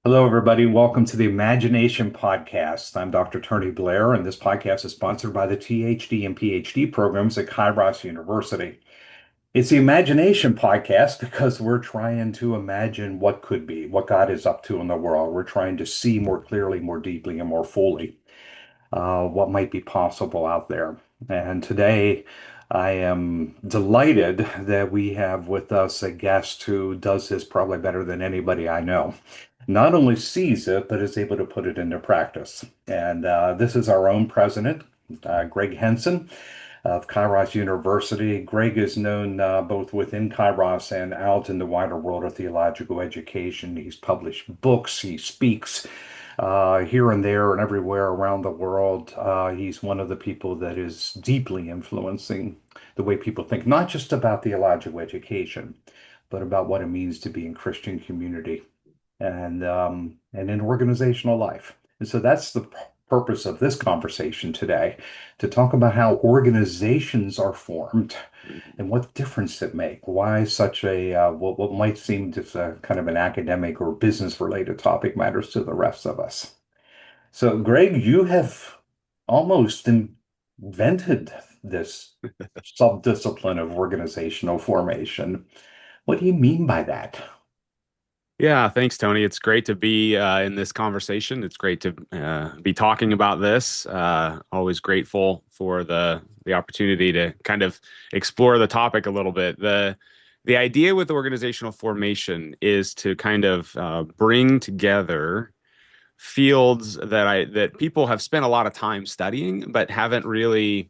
Hello, everybody. Welcome to the Imagination Podcast. I'm Dr. Tony Blair, and this podcast is sponsored by the THD and PhD programs at Kairos University. It's the Imagination Podcast because we're trying to imagine what could be, what God is up to in the world. We're trying to see more clearly, more deeply, and more fully what might be possible out there. And today, I am delighted that we have with us a guest who does this probably better than anybody I know. Not only sees it, but is able to put it into practice. And this is our own president, Greg Henson of Kairos University. Greg is known both within Kairos and out in the wider world of theological education. He's published books, he speaks here and there and everywhere around the world. He's one of the people that is deeply influencing the way people think, not just about theological education, but about what it means to be in Christian community and in organizational life. And so that's the purpose of this conversation today, to talk about how organizations are formed and what difference it make. Why such a what might seem just a kind of an academic or business related topic matters to the rest of us. So, Greg, you have almost invented this subdiscipline of organizational formation. What do you mean by that? Yeah, thanks, Tony. It's great to be in this conversation. It's great to be talking about this. Always grateful for the opportunity to kind of explore the topic a little bit. The idea with organizational formation is to kind of bring together fields that people have spent a lot of time studying, but haven't really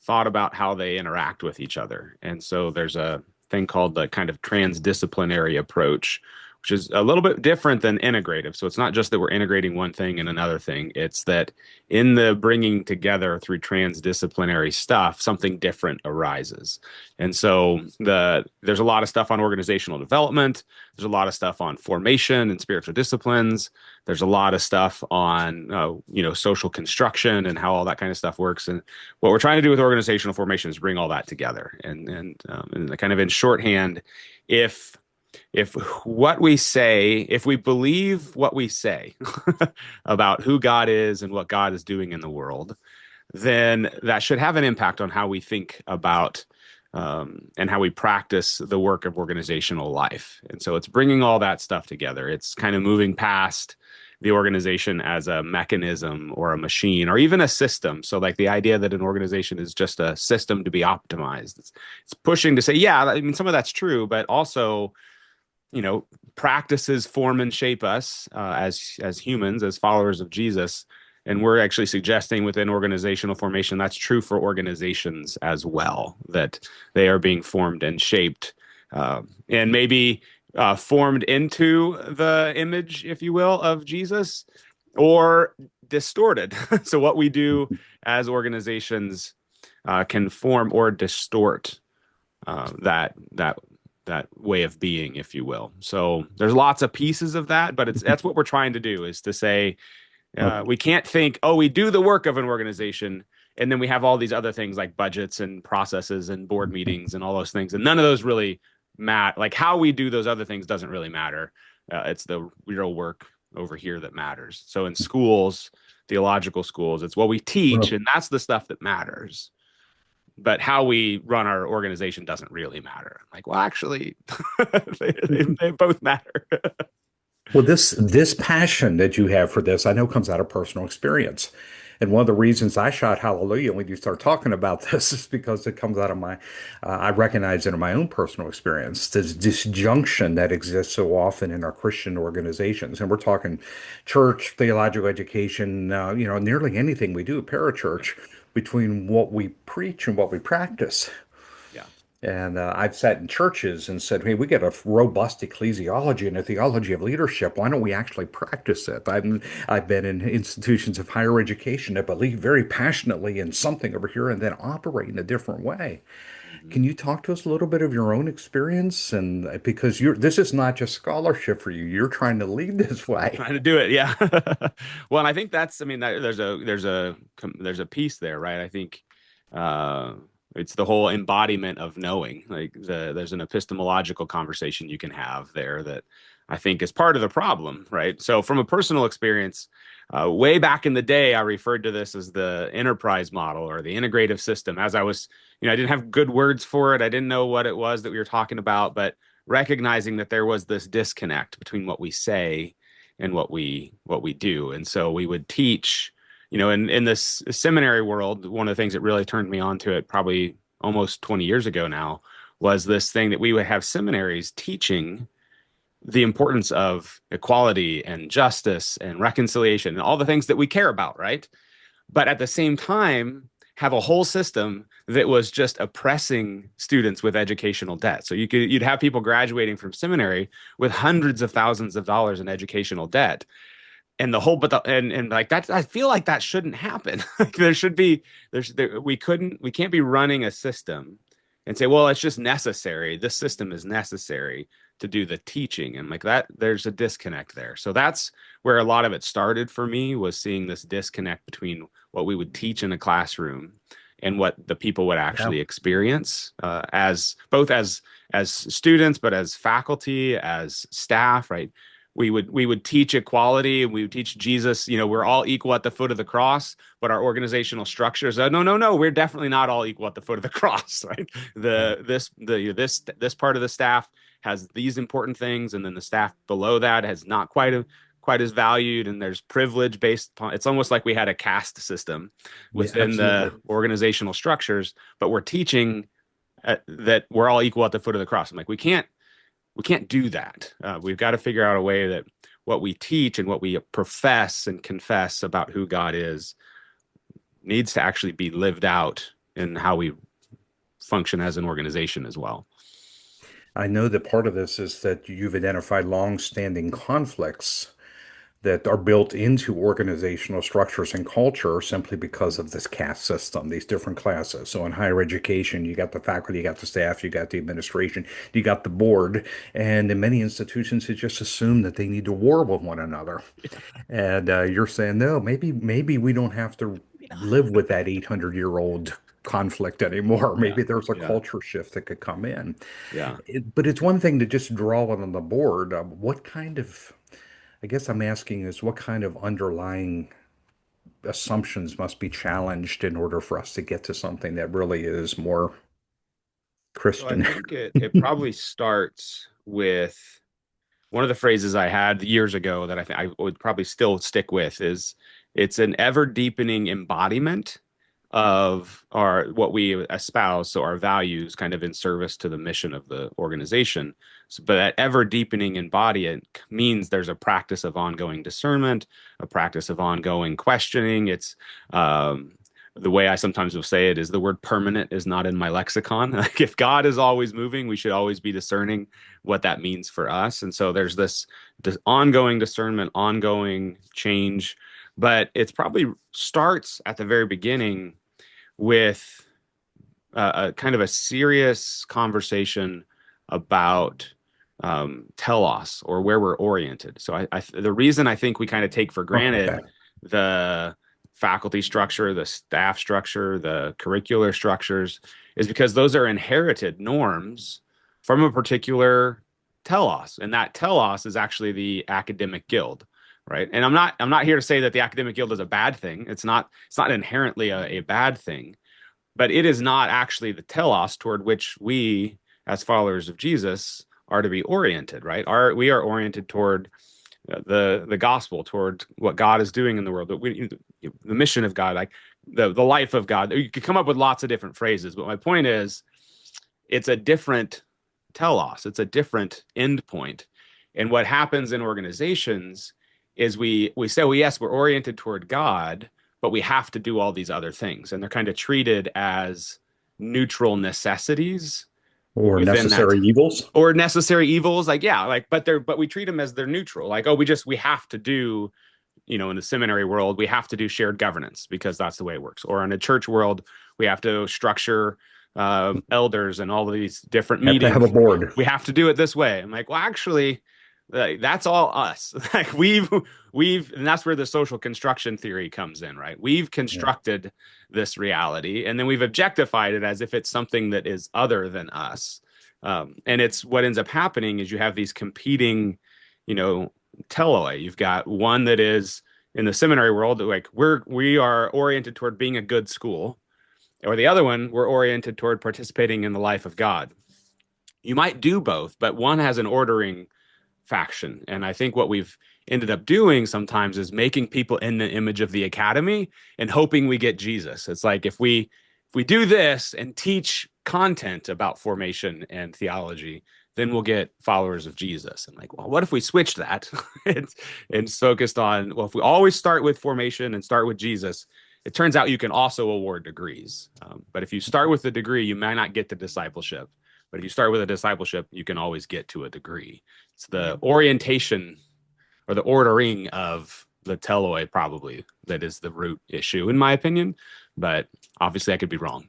thought about how they interact with each other. And so there's a thing called the kind of transdisciplinary approach, which is a little bit different than integrative. So it's not just that we're integrating one thing and another thing. It's that in the bringing together through transdisciplinary stuff, something different arises. And so there's a lot of stuff on organizational development. There's a lot of stuff on formation and spiritual disciplines. There's a lot of stuff on social construction and how all that kind of stuff works. And what we're trying to do with organizational formation is bring all that together. And kind of in shorthand, if what we say, if we believe what we say about who God is and what God is doing in the world, then that should have an impact on how we think about and how we practice the work of organizational life. And so it's bringing all that stuff together. It's kind of moving past the organization as a mechanism or a machine or even a system. So like the idea that an organization is just a system to be optimized. It's pushing to say, yeah, I mean, some of that's true, but also practices form and shape us as humans, as followers of Jesus. And we're actually suggesting within organizational formation that's true for organizations as well, that they are being formed and shaped and maybe formed into the image, if you will, of Jesus or distorted. So what we do as organizations can form or distort that way of being, if you will. So there's lots of pieces of that, but that's what we're trying to do, is to say we can't think, oh, we do the work of an organization, and then we have all these other things like budgets and processes and board meetings and all those things, and none of those really matter. Like how we do those other things doesn't really matter. It's the real work over here that matters. So in schools, theological schools, it's what we teach, and that's the stuff that matters. But how we run our organization doesn't really matter. Like, well, actually, they both matter. Well, this passion that you have for this, I know comes out of personal experience. And one of the reasons I shout hallelujah when you start talking about this is because it comes out of I recognize it in my own personal experience, this disjunction that exists so often in our Christian organizations. And we're talking church, theological education, nearly anything we do, parachurch, between what we preach and what we practice. Yeah. And I've sat in churches and said, hey, we got a robust ecclesiology and a theology of leadership. Why don't we actually practice it? I've been in institutions of higher education that believe very passionately in something over here and then operate in a different way. Mm-hmm. Can you talk to us a little bit of your own experience? And because this is not just scholarship for you, you're trying to lead this way. Trying to do it, yeah. Well, and I think I mean, there's a piece there, right? I think uh, It's the whole embodiment of knowing. Like there's an epistemological conversation you can have there that I think is part of the problem, right? So from a personal experience, way back in the day, I referred to this as the enterprise model or the integrative system. As I was, I didn't have good words for it. I didn't know what it was that we were talking about, but recognizing that there was this disconnect between what we say and what we do. And so we would teach, in this seminary world, one of the things that really turned me on to it probably almost 20 years ago now was this thing that we would have seminaries teaching the importance of equality and justice and reconciliation and all the things that we care about, right? But at the same time, have a whole system that was just oppressing students with educational debt. So you'd have people graduating from seminary with hundreds of thousands of dollars in educational debt. And the whole, and like that, I feel like that shouldn't happen. Like there should be, we can't be running a system and say, well, it's just necessary. This system is necessary to do the teaching. And like that, there's a disconnect there. So that's where a lot of it started for me, was seeing this disconnect between what we would teach in a classroom and what the people would Yeah. actually experience, as both as students, but as faculty, as staff, right? We would teach equality, and we would teach Jesus, we're all equal at the foot of the cross, but our organizational structures, no, no, no, we're definitely not all equal at the foot of the cross, right? Yeah. This part of the staff has these important things, and then the staff below that has not quite as valued, and there's privilege based upon. It's almost like we had a caste system Yeah, within absolutely. the organizational structures, but we're teaching that we're all equal at the foot of the cross. I'm like, we can't do that. We've got to figure out a way that what we teach and what we profess and confess about who God is needs to actually be lived out in how we function as an organization as well. I know that part of this is that you've identified long-standing conflicts that are built into organizational structures and culture simply because of this caste system, these different classes. So in higher education, you got the faculty, you got the staff, you got the administration, you got the board, and in many institutions, it just assumed that they need to war with one another. And you're saying, no, maybe we don't have to live with that 800-year-old conflict anymore. Yeah, Maybe there's a yeah, culture shift that could come in. yeah. But it's one thing to just draw it on the board. I guess I'm asking is what kind of underlying assumptions must be challenged in order for us to get to something that really is more So I Christian? think it probably starts with one of the phrases I had years ago that I think I would probably still stick with is it's an ever deepening embodiment of our what we espouse, so our values kind of in service to the mission of the organization. So, but that ever deepening embodiment means there's a practice of ongoing discernment, a practice of ongoing questioning. It's the way I sometimes will say it is the word permanent is not in my lexicon. Like if God is always moving, we should always be discerning what that means for us. And so there's this ongoing discernment, ongoing change, but it's probably starts at the very beginning with a kind of a serious conversation about telos, or where we're oriented. So the reason I think we kind of take for Oh, granted okay. the faculty structure, the staff structure, the curricular structures is because those are inherited norms from a particular telos, and that telos is actually the academic guild, right? And I'm not here to say that the academic guild is a bad thing. It's not inherently a bad thing, but it is not actually the telos toward which we, as followers of Jesus, are to be oriented, right? We are oriented toward the gospel, toward what God is doing in the world, the mission of God, like the life of God. You could come up with lots of different phrases, but my point is, it's a different telos, it's a different end point. And what happens in organizations is we say, well, yes, we're oriented toward God, but we have to do all these other things, and they're kind of treated as neutral necessities Or within that, necessary evils. or necessary evils. Like, yeah, like, but we treat them as they're neutral. Like, oh, we have to do, in the seminary world, we have to do shared governance because that's the way it works. Or in a church world, we have to structure elders and all of these different Have to have a meetings. board. We have to do it this way. I'm like, well, actually, Like, that's all us. Like and that's where the social construction theory comes in, right? We've Yeah. constructed this reality, and then we've objectified it as if it's something that is other than us. And it's what ends up happening is you have these competing, you know, teloi. You've got one that is in the seminary world, like we are oriented toward being a good school, or the other one, we're oriented toward participating in the life of God. You might do both, but one has an ordering faction. And I think what we've ended up doing sometimes is making people in the image of the academy and hoping we get Jesus. It's like if we do this and teach content about formation and theology, then we'll get followers of Jesus. And like, well, what if we switched that and, and focused on, well, if we always start with formation and start with Jesus, it turns out you can also award degrees. But if you start with the degree, you might not get to discipleship. But if you start with a discipleship, you can always get to a degree. It's the orientation or the ordering of the teloi probably that is the root issue, in my opinion. But obviously, I could be wrong.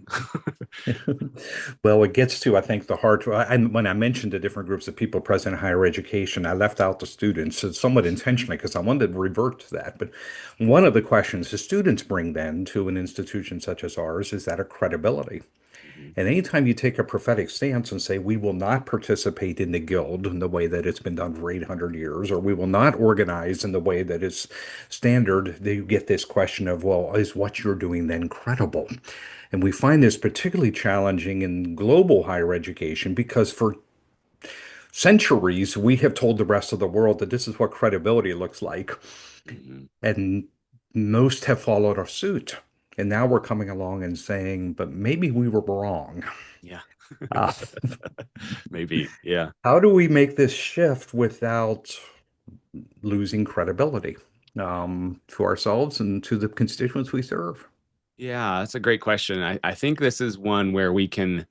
Well, it gets to, I think, the heart. When I mentioned the different groups of people present in higher education, I left out the students somewhat intentionally because I wanted to revert to that. But one of the questions the students bring then to an institution such as ours is that of credibility. Mhm. And anytime you take a prophetic stance and say, we will not participate in the guild in the way that it's been done for 800 years, or we will not organize in the way that is standard, you get this question of, well, is what you're doing then credible? And we find this particularly challenging in global higher education because for centuries we have told the rest of the world that this is what credibility looks like. Mhm. And most have followed our suit. And now we're coming along and saying, but maybe we were wrong. Yeah. Uh, Maybe. Yeah. how do we make this shift without losing credibility to ourselves and to the constituents we serve? Yeah, that's a great question. I think this is one where we can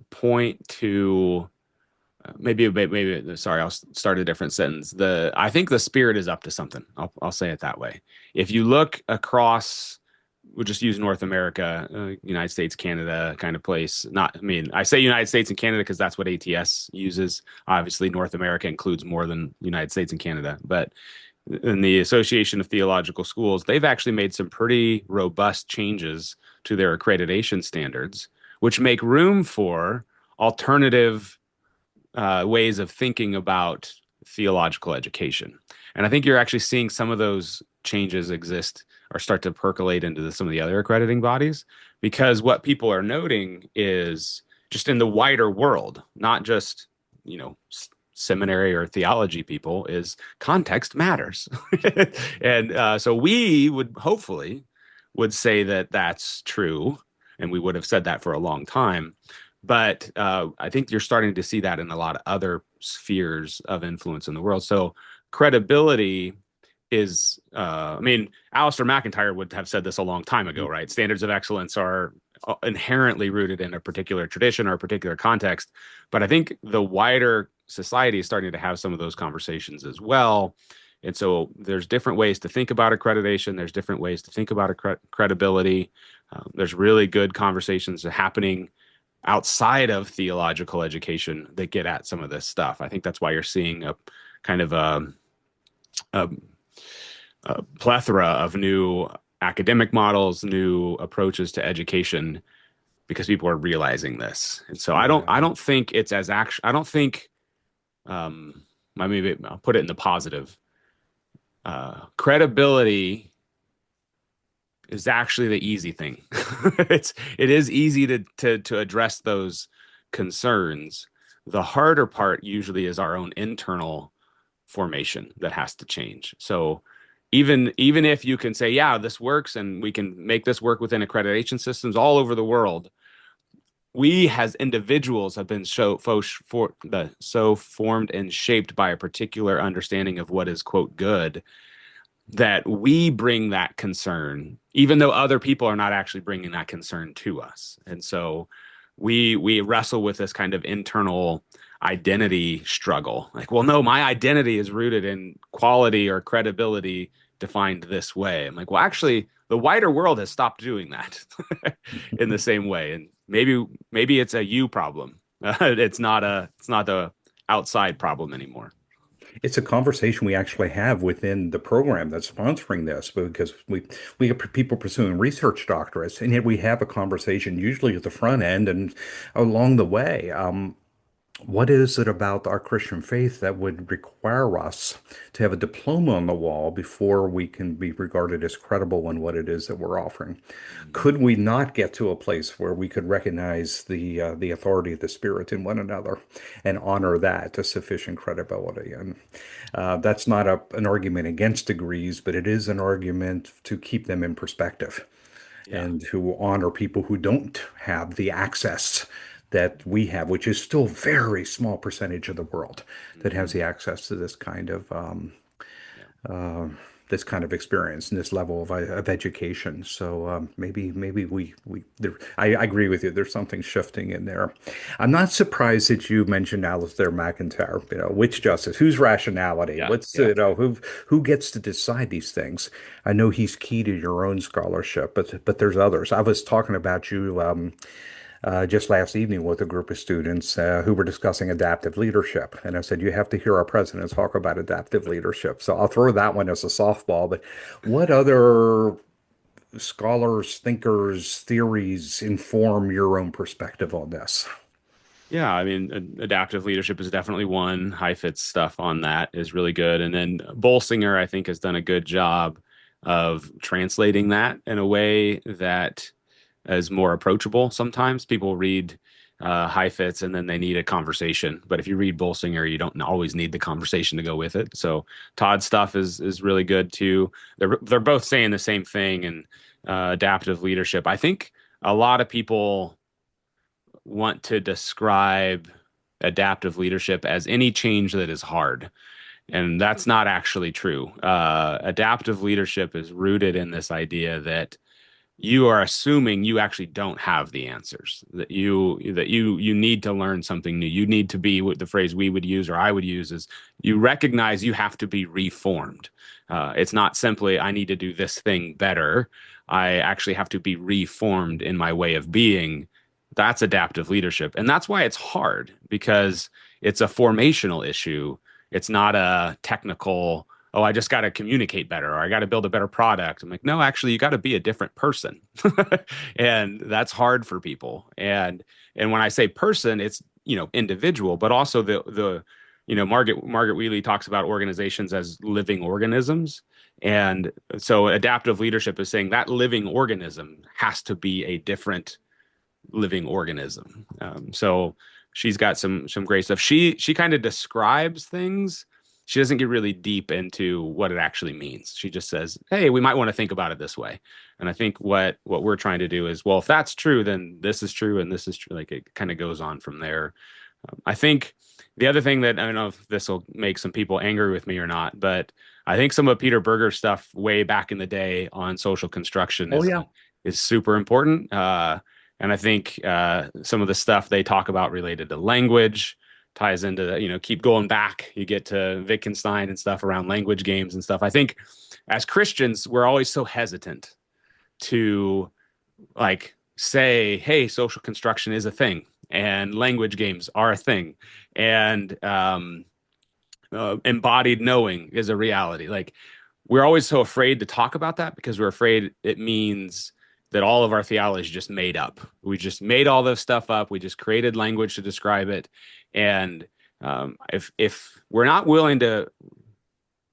point to maybe sorry, I'll start a different sentence. I think the spirit is up to something. I'll say it that way. If you look across, we'll just use North America, United States, Canada kind of place. Not, I mean, I say United States and Canada because that's what ATS uses. Obviously, North America includes more than United States and Canada, but in the Association of Theological Schools, they've actually made some pretty robust changes to their accreditation standards, which make room for alternative ways of thinking about theological education. And I think you're actually seeing some of those changes exist or start to percolate into some of the other accrediting bodies because what people are noting is just in the wider world, not just, you know, seminary or theology people, is context matters. And so we would hopefully would say that that's true. And we would have said that for a long time. But I think you're starting to see that in a lot of other spheres of influence in the world. So credibility is, I mean, Alistair McIntyre would have said this a long time ago, right? Standards of excellence are inherently rooted in a particular tradition or a particular context. But I think the wider society is starting to have some of those conversations as well. And so there's different ways to think about accreditation. There's different ways to think about credibility. There's really good conversations happening outside of theological education that get at some of this stuff. I think that's why you're seeing a kind of a, a plethora of new academic models, new approaches to education because people are realizing this. And so I Yeah. don't think it's as actual. I don't think maybe I'll put it in the positive. Credibility is actually the easy thing. It is easy to address those concerns. The harder part usually is our own internal formation that has to change. So even if you can say, yeah, this works and we can make this work within accreditation systems all over the world, we as individuals have been so formed and shaped by a particular understanding of what is quote good that we bring that concern, even though other people are not actually bringing that concern to us. And so we wrestle with this kind of internal identity struggle. Like, well, no, my identity is rooted in quality or credibility defined this way. I'm like, well, actually, the wider world has stopped doing that in the same way. And maybe it's a you problem. It's not the outside problem anymore. It's a conversation we actually have within the program that's sponsoring this because we get people pursuing research doctorates, and yet we have a conversation usually at the front end and along the way. What is it about our Christian faith that would require us to have a diploma on the wall before we can be regarded as credible in what it is that we're offering? Mhm. Could we not get to a place where we could recognize the authority of the Spirit in one another and honor that to sufficient credibility? And that's not an argument against degrees, but it is an argument to keep them in perspective Yeah. and to honor people who don't have the access that we have, which is still a very small percentage of the world that has Hmm. the access to Yeah. uh, this kind of experience and this level of education. So maybe I agree with you. There's something shifting in there. I'm not surprised that you mentioned Alistair McIntyre. Which justice, whose rationality, Yeah. what's Yeah. who gets to decide these things. I know he's key to your own scholarship, but there's others. I was talking about you. Just last evening with a group of students who were discussing adaptive leadership. And I said, you have to hear our president talk about adaptive leadership. So I'll throw that one as a softball. But what other scholars, thinkers, theories inform your own perspective on this? Yeah, I mean, adaptive leadership is definitely one. Heifetz's stuff on that is really good. And then Bolsinger, I think, has done a good job of translating that in a way that is more approachable. Sometimes people read Heifetz and then they need a conversation. But if you read Bolsinger, you don't always need the conversation to go with it. So Todd's stuff is really good too. They're both saying the same thing. And adaptive leadership, I think a lot of people want to describe adaptive leadership as any change that is hard. And that's not actually true. Adaptive leadership is rooted in this idea that you are assuming you actually don't have the answers, that you need to learn something new. You need to be, what the phrase we would use or I would use is, you recognize you have to be reformed. It's not simply I need to do this thing better. I actually have to be reformed in my way of being. That's adaptive leadership. And that's why it's hard, because it's a formational issue. It's not a technical, oh, I just got to communicate better or I got to build a better product. I'm like, no, actually, you got to be a different person. And that's hard for people. And when I say person, it's, individual, but also Margaret Wheatley talks about organizations as living organisms. And so adaptive leadership is saying that living organism has to be a different living organism. So she's got some great stuff. She kind of describes things. She doesn't get really deep into what it actually means. She just says, "Hey, we might want to think about it this way." And I think what we're trying to do is, well, if that's true, then this is true, and this is true. Like it kind of goes on from there. I think the other thing that I don't know if this will make some people angry with me or not, but I think some of Peter Berger's stuff way back in the day on social construction Oh yeah. is super important. And I think some of the stuff they talk about related to language ties into the, keep going back. You get to Wittgenstein and stuff around language games and stuff. I think as Christians, we're always so hesitant to like say, hey, social construction is a thing and language games are a thing. And embodied knowing is a reality. Like we're always so afraid to talk about that because we're afraid it means that all of our theology is just made up. We just made all this stuff up. We just created language to describe it. And if we're not willing to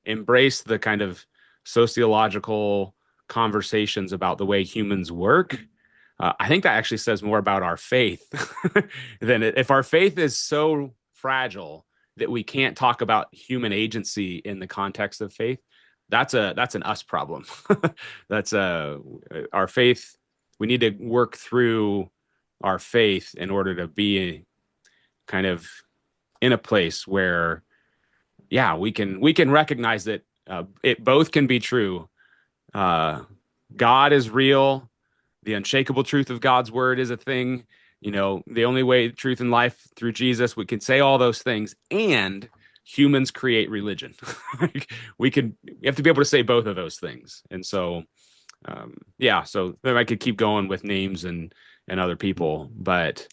embrace the kind of sociological conversations about the way humans work, I think that actually says more about our faith than if our faith is so fragile that we can't talk about human agency in the context of faith. That's an us problem. That's our faith. We need to work through our faith in order to be kind of in a place where, yeah, we can recognize that it both can be true. Uh, God is real. The unshakable truth of God's word is a thing. The only way, truth in life through Jesus, we can say all those things, and humans create religion. We have to be able to say both of those things. And so, yeah, so then I could keep going with names and other people, but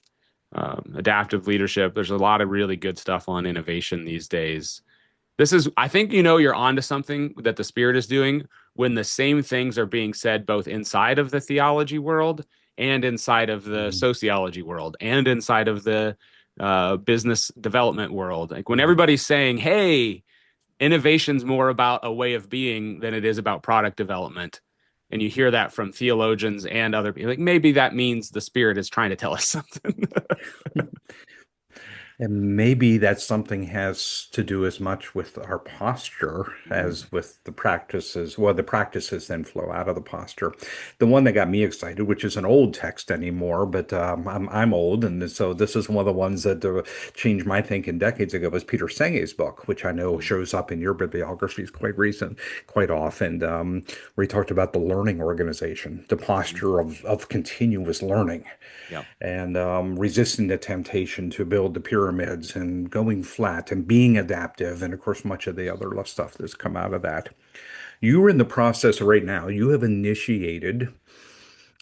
adaptive leadership, there's a lot of really good stuff on innovation these days. This is, I think, you're onto something that the Spirit is doing when the same things are being said both inside of the theology world and inside of the Mhm. sociology world and inside of the business development world. Like when Mhm. everybody's saying, hey, innovation's more about a way of being than it is about product development. And you hear that from theologians and other people. Like maybe that means the Spirit is trying to tell us something. And maybe that something has to do as much with our posture Mm, as with the practices. Well, the practices then flow out of the posture. The one that got me excited, which is an old text anymore, but I'm old, and so this is one of the ones that changed my thinking decades ago. Was Peter Senge's book, which I know mm, shows up in your bibliographies quite recent, quite often, where he talked about the learning organization, the mhm. posture of continuous learning Yeah. and resisting the temptation to build the pyramids and going flat and being adaptive. And of course, much of the other stuff that's come out of that. You are in the process right now. You have initiated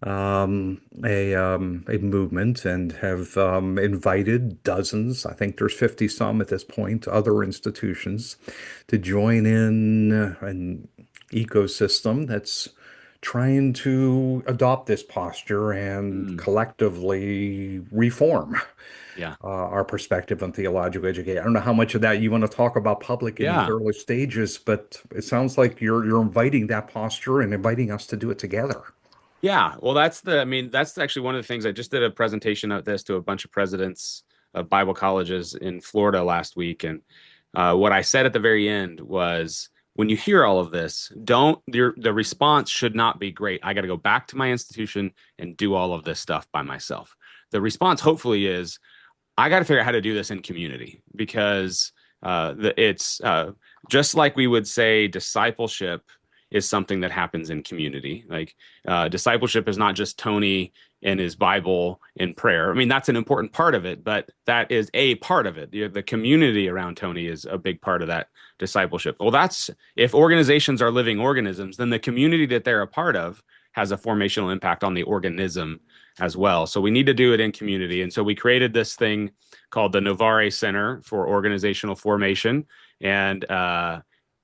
a movement and have invited dozens, I think there's 50 some at this point, other institutions to join in an ecosystem that's trying to adopt this posture and Mm, collectively reform yeah. our perspective on theological education. I don't know how much of that you want to talk about public in these Yeah. early stages, but it sounds like you're inviting that posture and inviting us to do it together. Yeah, well, I mean, that's actually one of the things. I just did a presentation of this to a bunch of presidents of Bible colleges in Florida last week. And what I said at the very end was, when you hear all of this, the response should not be great. I got to go back to my institution and do all of this stuff by myself. The response hopefully is, I got to figure out how to do this in community because it's just like we would say discipleship is something that happens in community. Like discipleship is not just Tony and his Bible and prayer. I mean, that's an important part of it, but that is a part of it. The community around Tony is a big part of that discipleship. Well, that's if organizations are living organisms, then the community that they're a part of has a formational impact on the organism as well. So we need to do it in community. And so we created this thing called the Novare Center for Organizational Formation. And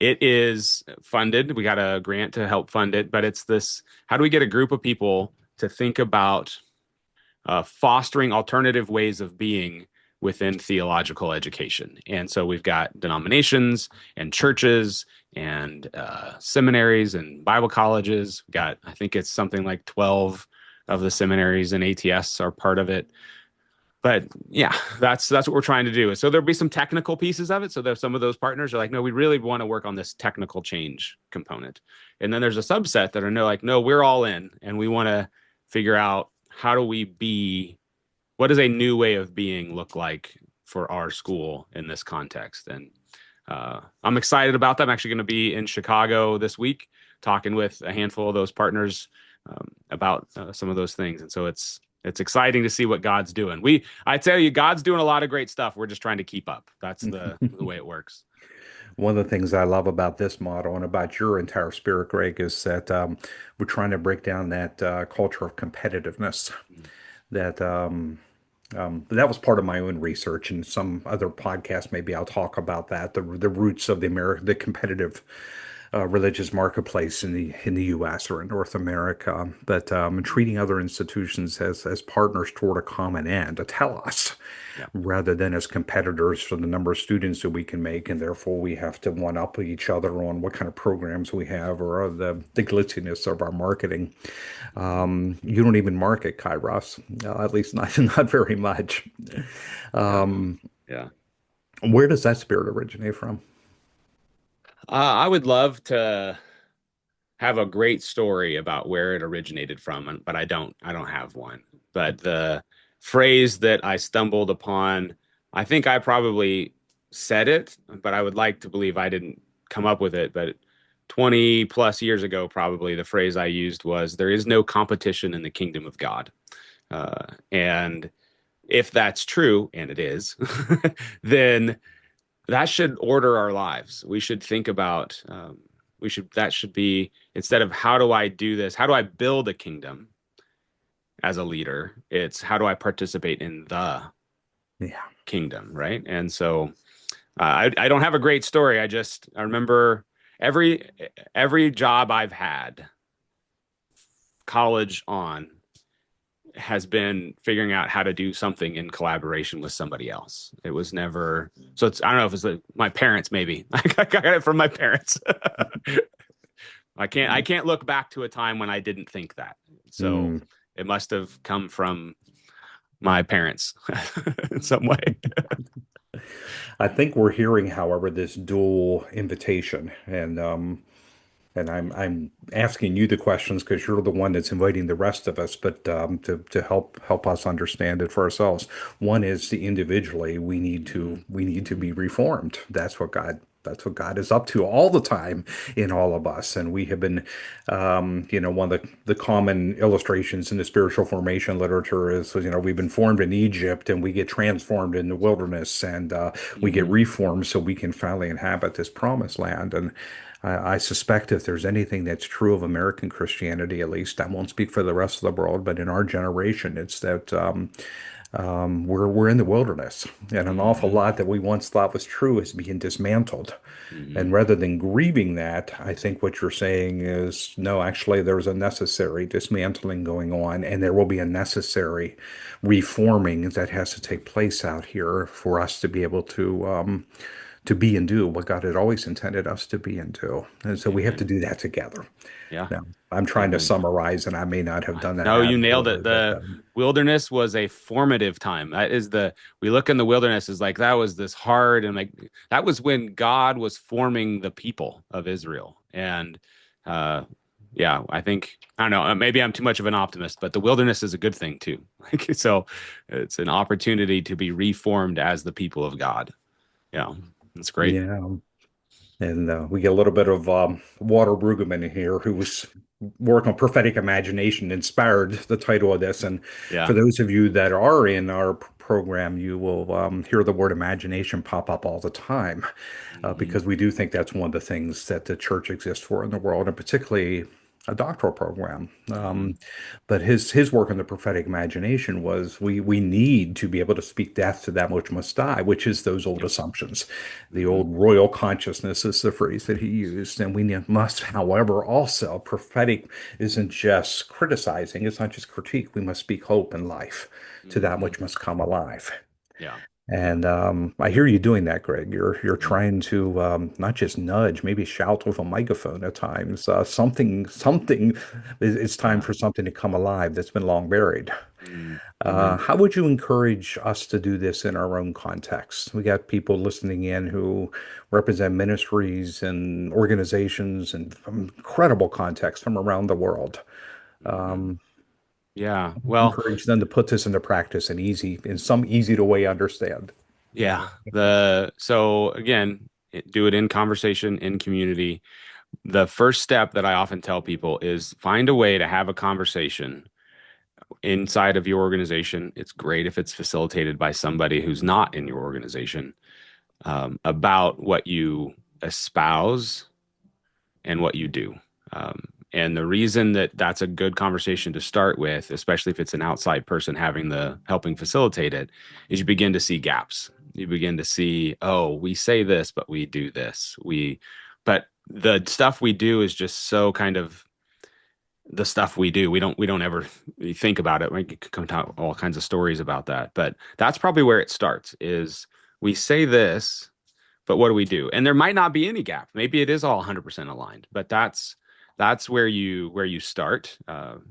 it is funded. We got a grant to help fund it, but it's this, how do we get a group of people to think about fostering alternative ways of being within theological education? And so we've got denominations and churches and seminaries and Bible colleges. We've got, I think it's something like 12 of the seminaries and ATS are part of it. But yeah, that's what we're trying to do. So there'll be some technical pieces of it. So there's some of those partners are like, no, we really want to work on this technical change component. And then there's a subset that are no, like, no, we're all in, and we want to figure out how do we be, what does a new way of being look like for our school in this context? And I'm excited about that. I'm actually going to be in Chicago this week talking with a handful of those partners about some of those things. And so it's exciting to see what God's doing. I tell you, God's doing a lot of great stuff. We're just trying to keep up. That's the way it works. One of the things I love about this model and about your entire spirit, Greg, is that we're trying to break down that culture of competitiveness. That that was part of my own research and some other podcast. Maybe I'll talk about that the roots of the competitive religious marketplace in the U.S. or in North America, but treating other institutions as partners toward a common end, a telos, Yeah. rather than as competitors for the number of students that we can make, and therefore we have to one up each other on what kind of programs we have or the glitziness of our marketing. You don't even market Kairos, at least not not very much. Yeah. Um, Yeah. where does that spirit originate from? I would love to have a great story about where it originated from, but I don't have one. But the phrase that I stumbled upon, I think I probably said it, but I would like to believe I didn't come up with it. But 20 plus years ago, probably the phrase I used was, there is no competition in the kingdom of God. And if that's true, and it is, then that should order our lives. We should think about, that should be, instead of how do I do this? How do I build a kingdom as a leader? It's how do I participate in the Yeah. kingdom, right? And so I don't have a great story. I remember every every job I've had, college on, has been figuring out how to do something in collaboration with somebody else. It was never so. It's I don't know if it's my parents maybe. I got it from my parents. I can't look back to a time when I didn't think that. So Mm. it must have come from my parents in some way. I think we're hearing, however, this dual invitation, and I'm asking you the questions because you're the one that's inviting the rest of us, but to help us understand it for ourselves. One is the individually Mhm. we need to be reformed. That's what God is up to all the time in all of us, and we have been, one of the common illustrations in the spiritual formation literature is, we've been formed in Egypt and we get transformed in the wilderness, and we get Mhm. reformed so we can finally inhabit this promised land. And I suspect if there's anything that's true of American Christianity, at least, I won't speak for the rest of the world, but in our generation, it's that we're in the wilderness, and an awful Mhm. lot that we once thought was true is being dismantled. And Mhm. rather than grieving that, I think what you're saying is no, actually, there's a necessary dismantling going on, and there will be a necessary reforming that has to take place out here for us to be able to be and do what God had always intended us to be and do. And so we have to Amen. do that together. Yeah. Now, I'm trying to Amen. summarize, and I may not have done that No, you nailed adequately, it. but The wilderness was a formative time. We look in the wilderness as like that was this hard and like that was when God was forming the people of Israel. And uh yeah, I don't know, maybe I'm too much of an optimist, but the wilderness is a good thing too. Like so it's an opportunity to be reformed as the people of God. Yeah, that's great. yeah. And we get a little bit of Walter Brueggemann in here, whose work on prophetic imagination inspired the title of this. And for Yeah. those of you that are in our program, you will hear the word imagination pop up all the time, Hmm. because we do think that's one of the things that the church exists for in the world, and particularly a doctoral program. Hmm. But his work on the prophetic imagination was we need to be able to speak death to that which must die, which is those old Yep. assumptions. The Hmm. old royal consciousness is the phrase that he used, and must, however, also prophetic isn't just criticizing, it's not just critique. We must speak hope and life to that Hmm. which must come alive. Yeah. Yeah. And I hear you doing that, Greg. You're Mhm. trying to not just nudge, maybe shout with a microphone at times. Something. It's time Yeah. for something to come alive that's been long buried. Mm. Amen. How would you encourage us to do this in our own context? We got people listening in who represent ministries and organizations and from incredible contexts from around the world. Hmm. Yeah. Well, Encourage them to put this into practice in some easy to way understand. yeah. So again, do it in conversation, in community. The first step that I often tell people is find a way to have a conversation inside of your organization. It's great if it's facilitated by somebody who's not in your organization, about what you espouse and what you do. And the reason that that's a good conversation to start with, especially if it's an outside person having the helping facilitate it, is you begin to see gaps. You begin to see, oh, we say this, but we do this. But the stuff we do is just so kind of the stuff we do. We don't ever think about it. We could come to all kinds of stories about that, but that's probably where it starts. Is we say this, but what do we do? And there might not be any gap. Maybe it is all 100% aligned, but that's where you start.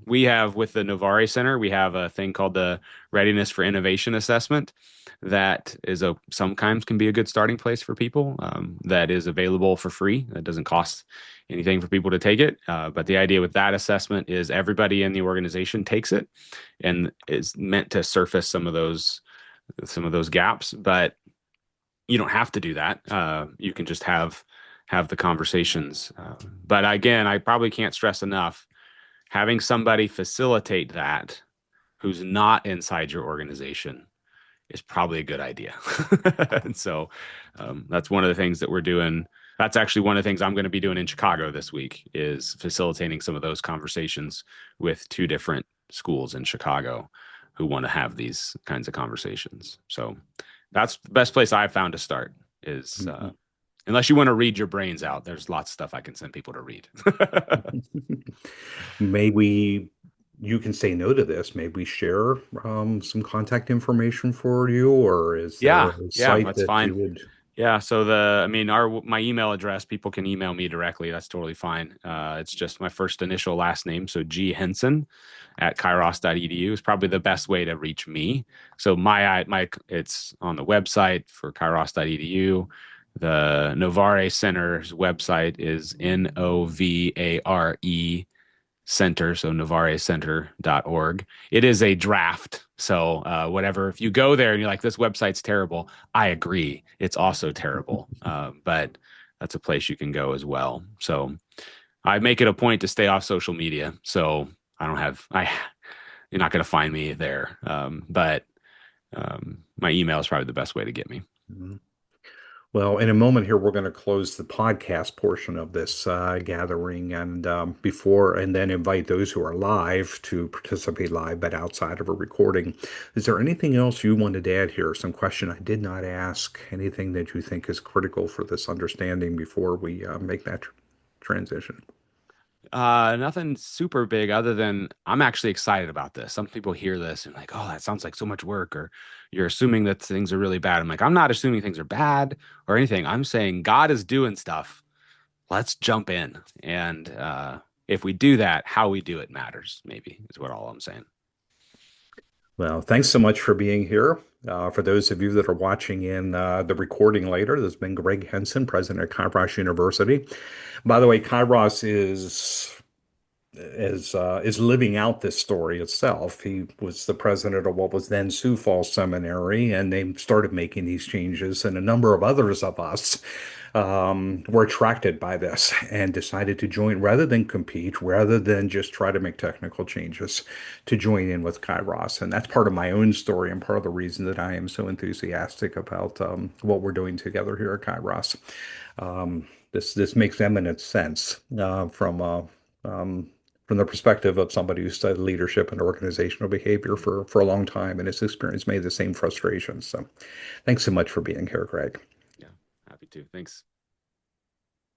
We have with the Novare Center, we have a thing called the Readiness for Innovation Assessment that is a sometimes can be a good starting place for people. That is available for free. That doesn't cost anything for people to take it. But the idea with that assessment is everybody in the organization takes it and is meant to surface some of those gaps. But you don't have to do that. You can just have the conversations. But again, I probably can't stress enough having somebody facilitate that who's not inside your organization is probably a good idea. And so that's one of the things that we're doing. That's actually one of the things I'm going to be doing in Chicago this week is facilitating some of those conversations with two different schools in Chicago who want to have these kinds of conversations. So that's the best place I've found to start. is Mhm. unless you want to read your brains out, there's lots of stuff I can send people to read. Maybe you can say no to this. Maybe we share some contact information for you, or is there Yeah, a yeah, site that's that you fine. would? Yeah, so I mean, our my email address, people can email me directly. That's totally fine. It's just my first initial last name, so G Henson at kairos.edu is probably the best way to reach me. So it's on the website for kairos.edu. The Novare Center's website is Novare center, so novarecenter.org. It is a draft. So, whatever, if you go there and you're like, this website's terrible, I agree. It's also terrible. But that's a place you can go as well. So, I make it a point to stay off social media. So, you're not going to find me there. But my email is probably the best way to get me. Mhm. Well, in a moment here, we're going to close the podcast portion of this gathering, and and then invite those who are live to participate live, but outside of a recording. Is there anything else you wanted to add here? Some question I did not ask? Anything that you think is critical for this understanding before we make that transition? Nothing super big other than I'm actually excited about this. Some people hear this and like, oh, that sounds like so much work, or you're assuming that things are really bad. I'm like, I'm not assuming things are bad or anything. I'm saying God is doing stuff. Let's jump in. And if we do that, how we do it matters, maybe is what all I'm saying. Well, thanks so much for being here. For those of you that are watching in the recording later, there's been Greg Henson, president of Kairos University. By the way, Kairos is living out this story itself. He was the president of what was then Sioux Falls Seminary, and they started making these changes, and a number of others of us were attracted by this and decided to join rather than compete, rather than just try to make technical changes, to join in with Kairos. And that's part of my own story and part of the reason that I am so enthusiastic about what we're doing together here at Kairos. This makes eminent sense um, from the perspective of somebody who studied leadership and organizational behavior for a long time and has experienced many of the same frustrations. So thanks so much for being here, Greg. Yeah, happy to. Thanks.